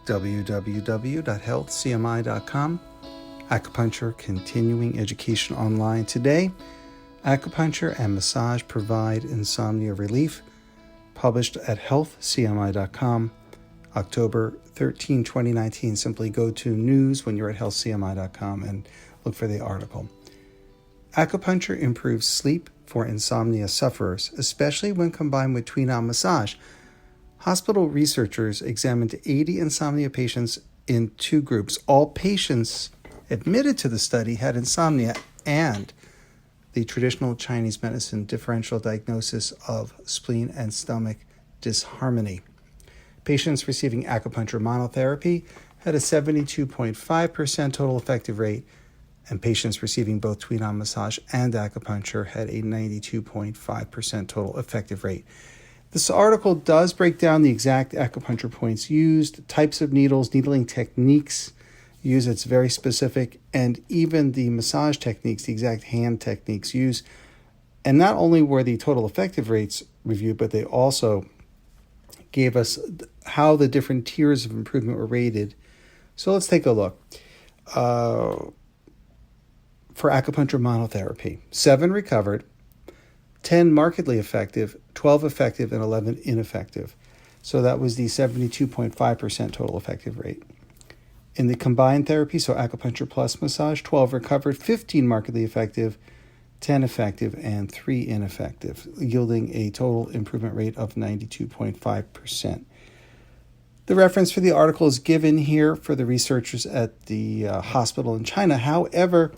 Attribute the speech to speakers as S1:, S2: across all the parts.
S1: www.healthcmi.com. Acupuncture continuing education online today. Acupuncture and massage provide insomnia relief. Published at healthcmi.com, October 13, 2019. Simply go to news when you're at healthcmi.com and look for the article. Acupuncture improves sleep for insomnia sufferers, especially when combined with Tui-Na massage. Hospital researchers examined 80 insomnia patients in two groups. All patients admitted to the study had insomnia and the traditional Chinese medicine differential diagnosis of spleen and stomach disharmony. Patients receiving acupuncture monotherapy had a 72.5% total effective rate, and patients receiving both Tui-Na massage and acupuncture had a 92.5% total effective rate. This article does break down the exact acupuncture points used, types of needles, needling techniques used. It's very specific, and even the massage techniques, the exact hand techniques used. And not only were the total effective rates reviewed, but they also gave us how the different tiers of improvement were rated. So let's take a look. For acupuncture monotherapy, 7 recovered, 10 markedly effective, 12 effective, and 11 ineffective. So that was the 72.5% total effective rate. In the combined therapy, so acupuncture plus massage, 12 recovered, 15 markedly effective, 10 effective, and 3 ineffective, yielding a total improvement rate of 92.5%. The reference for the article is given here for the researchers at the hospital in China. However,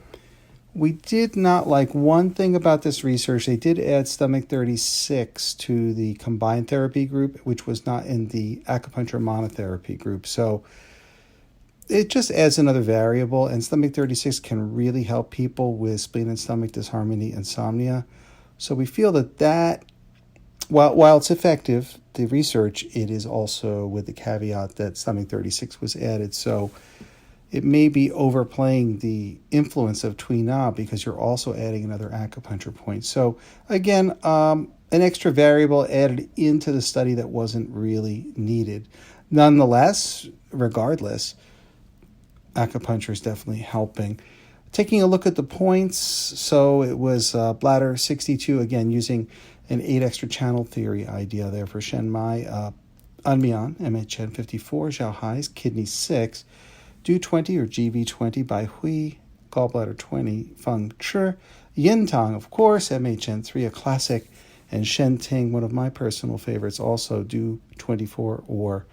S1: we did not like one thing about this research. They did add stomach 36 to the combined therapy group, which was not in the acupuncture monotherapy group. So it just adds another variable, and stomach 36 can really help people with spleen and stomach disharmony, insomnia. So we feel that while it's effective, the research, it is also with the caveat that stomach 36 was added. So it may be overplaying the influence of Tui-Na because you're also adding another acupuncture point. So again, an extra variable added into the study that wasn't really needed. Nonetheless, regardless, acupuncture is definitely helping. Taking a look at the points, so it was bladder 62, again using an 8 extra channel theory idea there for Shen Mai, Anmian, MHN 54, Zhao Hai's kidney 6, Du 20 or GV 20 by Hui, gallbladder 20, Feng Chi, Yin Tang, of course, MHN 3, a classic, and Shen Ting, one of my personal favorites, also Du 24 or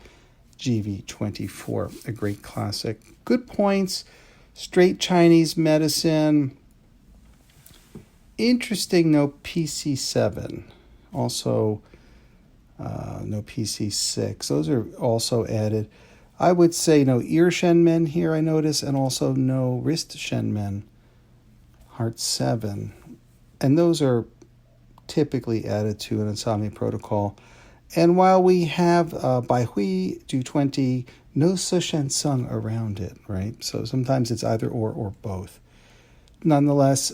S1: GV24, a great classic. Good points. Straight Chinese medicine. Interesting, no PC7. Also, no PC6. Those are also added. I would say no ear Shen Men here, I notice, and also no wrist Shen Men. Heart 7. And those are typically added to an insomnia protocol. And while we have Bai Hui, Du 20, no Su Shen Sung around it, right? So sometimes it's either or both. Nonetheless,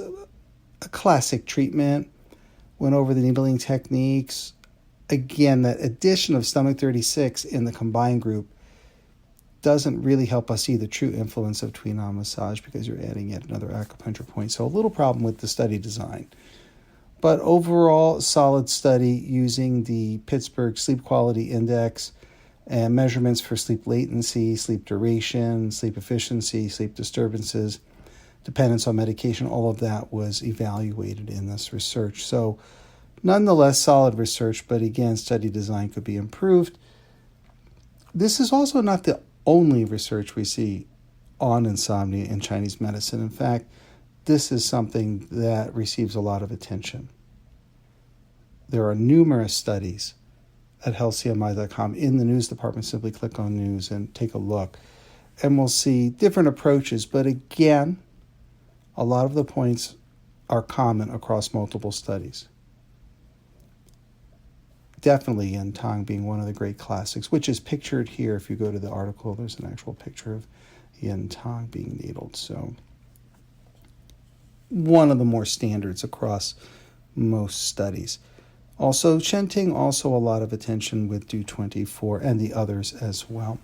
S1: a classic treatment. Went over the needling techniques. Again, that addition of stomach 36 in the combined group doesn't really help us see the true influence of Tui-Na massage because you're adding yet another acupuncture point. So a little problem with the study design. But overall, solid study using the Pittsburgh Sleep Quality Index and measurements for sleep latency, sleep duration, sleep efficiency, sleep disturbances, dependence on medication. All of that was evaluated in this research. So nonetheless, solid research, but again, study design could be improved. This is also not the only research we see on insomnia in Chinese medicine. In fact, this is something that receives a lot of attention. There are numerous studies at healthcmi.com in the news department. Simply click on news and take a look. And we'll see different approaches. But again, a lot of the points are common across multiple studies. Definitely Yin Tang being one of the great classics, which is pictured here. If you go to the article, there's an actual picture of Yin Tang being needled. So one of the more standards across most studies. Also, Shen Ting, also a lot of attention with Du 24 and the others as well.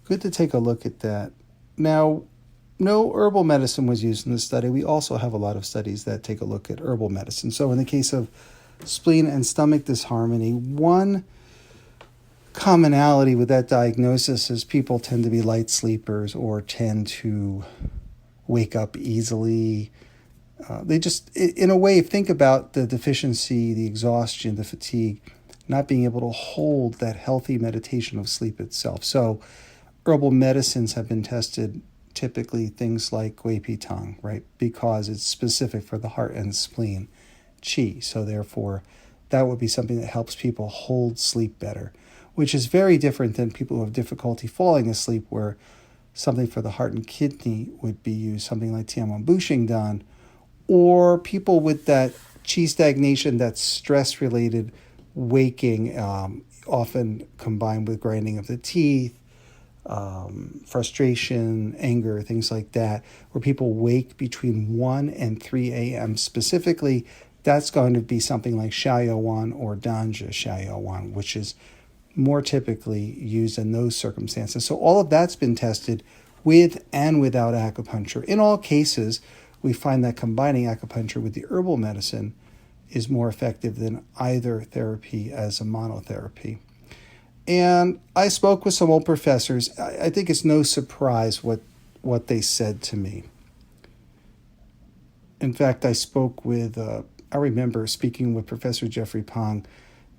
S1: Good to take a look at that. Now, no herbal medicine was used in this study. We also have a lot of studies that take a look at herbal medicine. So in the case of spleen and stomach disharmony, one commonality with that diagnosis is people tend to be light sleepers or tend to wake up easily. They just, in a way, think about the deficiency, the exhaustion, the fatigue, not being able to hold that healthy meditation of sleep itself. So herbal medicines have been tested, typically things like gui pi tang, right? Because it's specific for the heart and spleen, qi. So therefore, that would be something that helps people hold sleep better, which is very different than people who have difficulty falling asleep, where something for the heart and kidney would be used, something like Tianwen Buxing Dan, or people with that qi stagnation, that's stress-related waking, often combined with grinding of the teeth, frustration, anger, things like that, where people wake between 1 and 3 a.m. specifically. That's going to be something like Xiaoyuan or Danja Xiaoyuan, which is more typically used in those circumstances. So all of that's been tested with and without acupuncture. In all cases, we find that combining acupuncture with the herbal medicine is more effective than either therapy as a monotherapy. And I spoke with some old professors. I think it's no surprise what they said to me. In fact, I remember speaking with Professor Jeffrey Pong,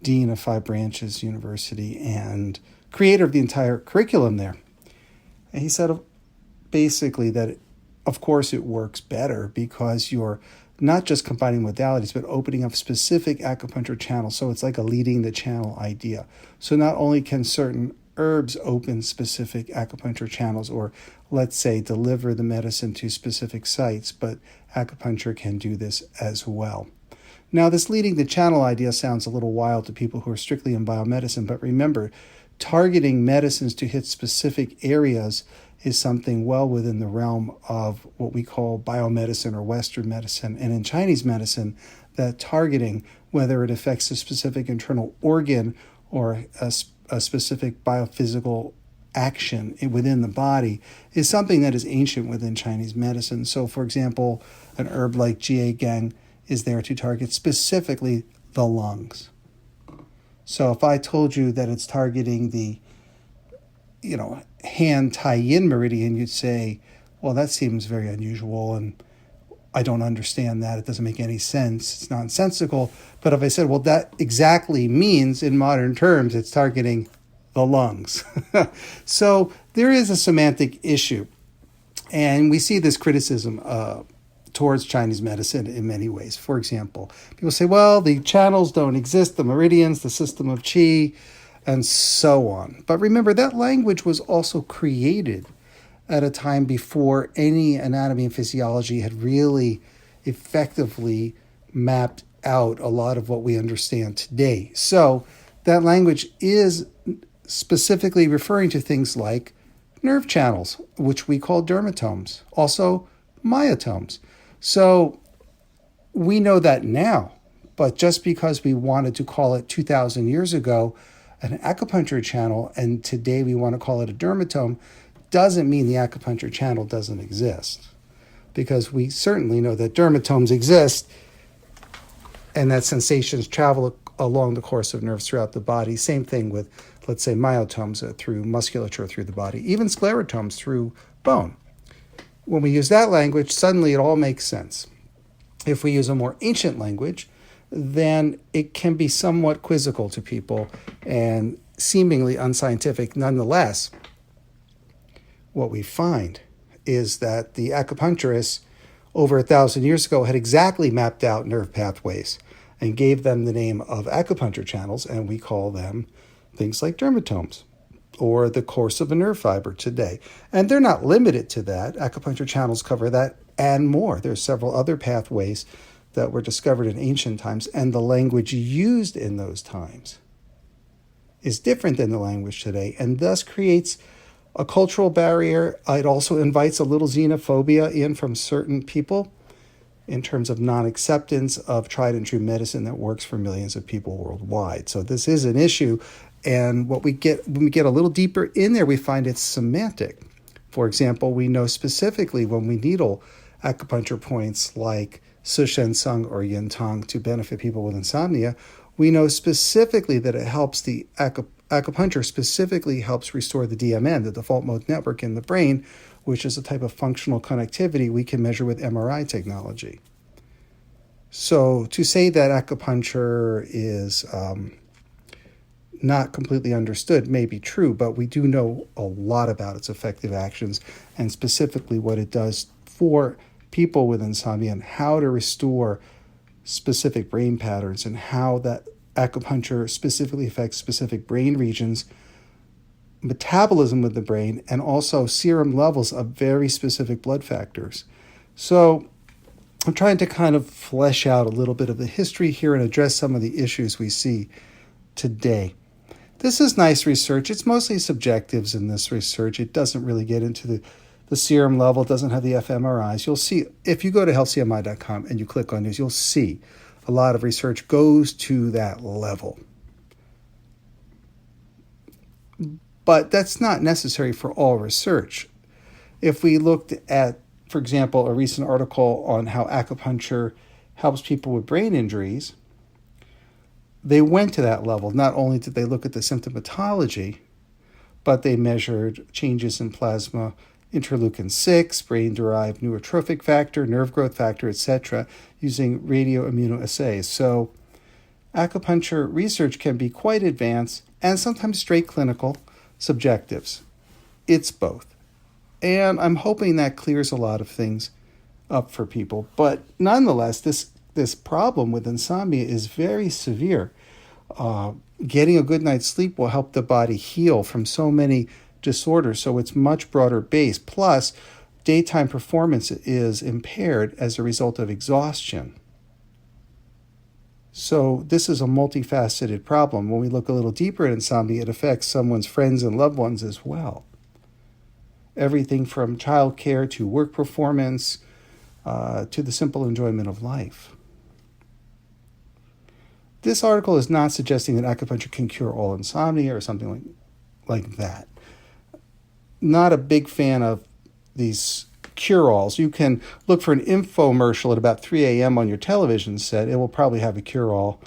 S1: Dean of Five Branches University and creator of the entire curriculum there. And he said basically that, of course, it works better because you're not just combining modalities, but opening up specific acupuncture channels. So it's like a leading the channel idea. So not only can certain herbs open specific acupuncture channels, or let's say deliver the medicine to specific sites, but acupuncture can do this as well. Now, this leading the channel idea sounds a little wild to people who are strictly in biomedicine, but remember, targeting medicines to hit specific areas is something well within the realm of what we call biomedicine or Western medicine. And in Chinese medicine, that targeting, whether it affects a specific internal organ or a specific biophysical action within the body, is something that is ancient within Chinese medicine. So, for example, an herb like jie gang is there to target specifically the lungs. So if I told you that it's targeting the hand tai-yin meridian, you'd say, well, that seems very unusual and I don't understand that. It doesn't make any sense. It's nonsensical. But if I said, well, that exactly means in modern terms, it's targeting the lungs. So there is a semantic issue. And we see this criticism towards Chinese medicine in many ways. For example, people say, well, the channels don't exist, the meridians, the system of qi, and so on. But remember, that language was also created at a time before any anatomy and physiology had really effectively mapped out a lot of what we understand today. So that language is specifically referring to things like nerve channels, which we call dermatomes, also myotomes. So we know that now, but just because we wanted to call it 2,000 years ago an acupuncture channel and today we want to call it a dermatome, doesn't mean the acupuncture channel doesn't exist. Because we certainly know that dermatomes exist and that sensations travel along the course of nerves throughout the body. Same thing with, let's say, myotomes through musculature through the body, even sclerotomes through bone. When we use that language, suddenly it all makes sense. If we use a more ancient language, then it can be somewhat quizzical to people and seemingly unscientific. Nonetheless, what we find is that the acupuncturists over 1,000 years ago had exactly mapped out nerve pathways and gave them the name of acupuncture channels, and we call them things like dermatomes or the course of a nerve fiber today. And they're not limited to that. Acupuncture channels cover that and more. There's several other pathways that were discovered in ancient times, and the language used in those times is different than the language today, and thus creates a cultural barrier. It also invites a little xenophobia in from certain people in terms of non-acceptance of tried and true medicine that works for millions of people worldwide. So this is an issue And what we get when we get a little deeper in there, we find it's semantic. For example, we know specifically when we needle acupuncture points like Sishen Sung or Yin Tong to benefit people with insomnia, we know specifically that it helps acupuncture specifically helps restore the DMN, the default mode network in the brain, which is a type of functional connectivity we can measure with MRI technology. So to say that acupuncture is not completely understood may be true, but we do know a lot about its effective actions and specifically what it does for people with insomnia and how to restore specific brain patterns and how that acupuncture specifically affects specific brain regions, metabolism of the brain, and also serum levels of very specific blood factors. So I'm trying to kind of flesh out a little bit of the history here and address some of the issues we see today. This is nice research. It's mostly subjectives in this research. It doesn't really get into the serum level. It doesn't have the fMRIs. You'll see, if you go to healthcmi.com and you click on news, you'll see a lot of research goes to that level. But that's not necessary for all research. If we looked at, for example, a recent article on how acupuncture helps people with brain injuries, they went to that level. Not only did they look at the symptomatology, but they measured changes in plasma, interleukin-6, brain-derived neurotrophic factor, nerve growth factor, etc., using radioimmunoassays. So acupuncture research can be quite advanced and sometimes straight clinical subjectives. It's both. And I'm hoping that clears a lot of things up for people. But nonetheless, this problem with insomnia is very severe. Getting a good night's sleep will help the body heal from so many disorders, so it's much broader based. Plus, daytime performance is impaired as a result of exhaustion. So this is a multifaceted problem. When we look a little deeper at insomnia, it affects someone's friends and loved ones as well. Everything from childcare to work performance to the simple enjoyment of life. This article is not suggesting that acupuncture can cure all insomnia or something like that. Not a big fan of these cure-alls. You can look for an infomercial at about 3 a.m. on your television set. It will probably have a cure-all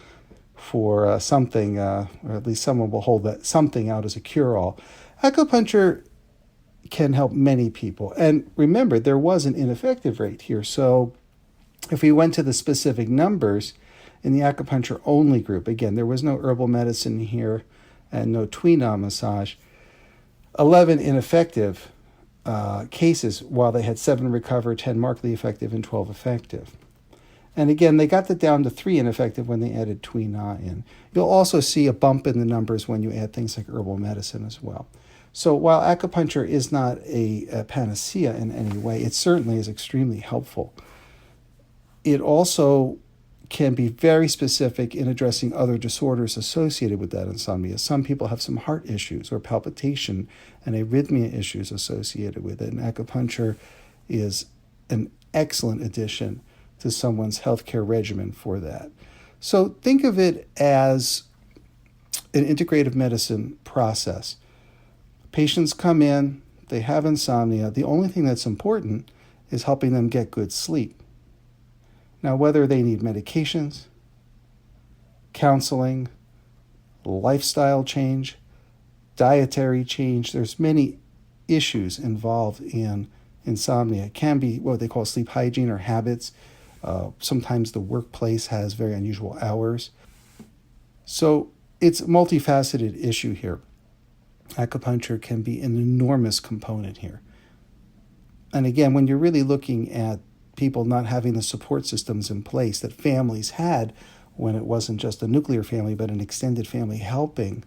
S1: for something, or at least someone will hold that something out as a cure-all. Acupuncture can help many people. And remember, there was an ineffective rate here. So if we went to the specific numbers in the acupuncture-only group, again, there was no herbal medicine here and no Tui-Na massage, 11 ineffective cases, while they had 7 recovered, 10 markedly effective, and 12 effective. And again, they got that down to 3 ineffective when they added Tui-Na in. You'll also see a bump in the numbers when you add things like herbal medicine as well. So while acupuncture is not a panacea in any way, it certainly is extremely helpful. It also can be very specific in addressing other disorders associated with that insomnia. Some people have some heart issues or palpitation and arrhythmia issues associated with it, and acupuncture is an excellent addition to someone's healthcare regimen for that. So think of it as an integrative medicine process. Patients come in, they have insomnia. The only thing that's important is helping them get good sleep. Now, whether they need medications, counseling, lifestyle change, dietary change, there's many issues involved in insomnia. It can be what they call sleep hygiene or habits. Sometimes the workplace has very unusual hours. So it's a multifaceted issue here. Acupuncture can be an enormous component here. And again, when you're really looking at people not having the support systems in place that families had when it wasn't just a nuclear family, but an extended family helping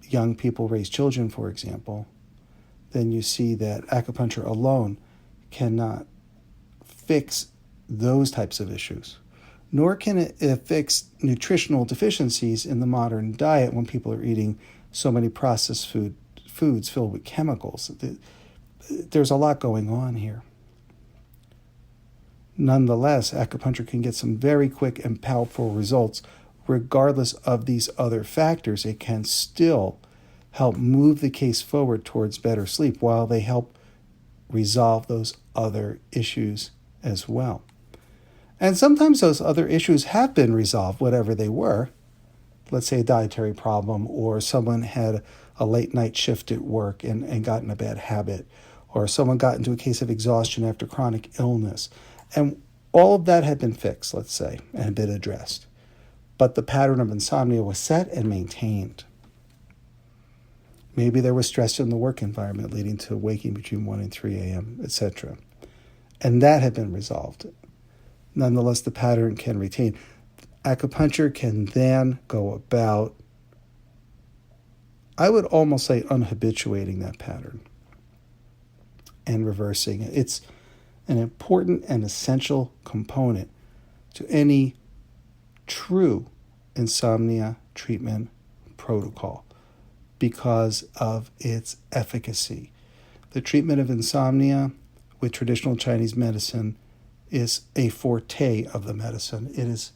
S1: young people raise children, for example, then you see that acupuncture alone cannot fix those types of issues. Nor can it fix nutritional deficiencies in the modern diet when people are eating so many processed foods filled with chemicals. There's a lot going on here. Nonetheless, acupuncture can get some very quick and powerful results regardless of these other factors, it can still help move the case forward towards better sleep while they help resolve those other issues as well. And sometimes those other issues have been resolved, whatever they were. Let's say a dietary problem, or someone had a late night shift at work and got in a bad habit, or someone got into a case of exhaustion after chronic illness. And all of that had been fixed, let's say, and had been addressed. But the pattern of insomnia was set and maintained. Maybe there was stress in the work environment leading to waking between 1 and 3 a.m., etc. And that had been resolved. Nonetheless, the pattern can retain. Acupuncture can then go about, I would almost say, unhabituating that pattern and reversing it. It's an important and essential component to any true insomnia treatment protocol because of its efficacy. The treatment of insomnia with traditional Chinese medicine is a forte of the medicine. It is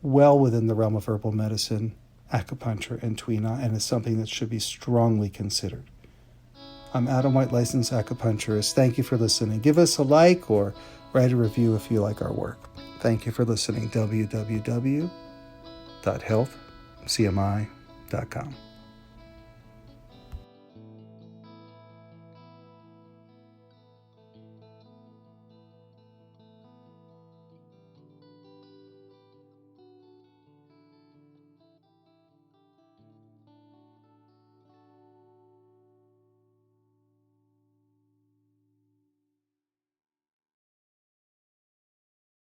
S1: well within the realm of herbal medicine, acupuncture, and tuina, and is something that should be strongly considered. I'm Adam White, licensed acupuncturist. Thank you for listening. Give us a like or write a review if you like our work. Thank you for listening. www.healthcmi.com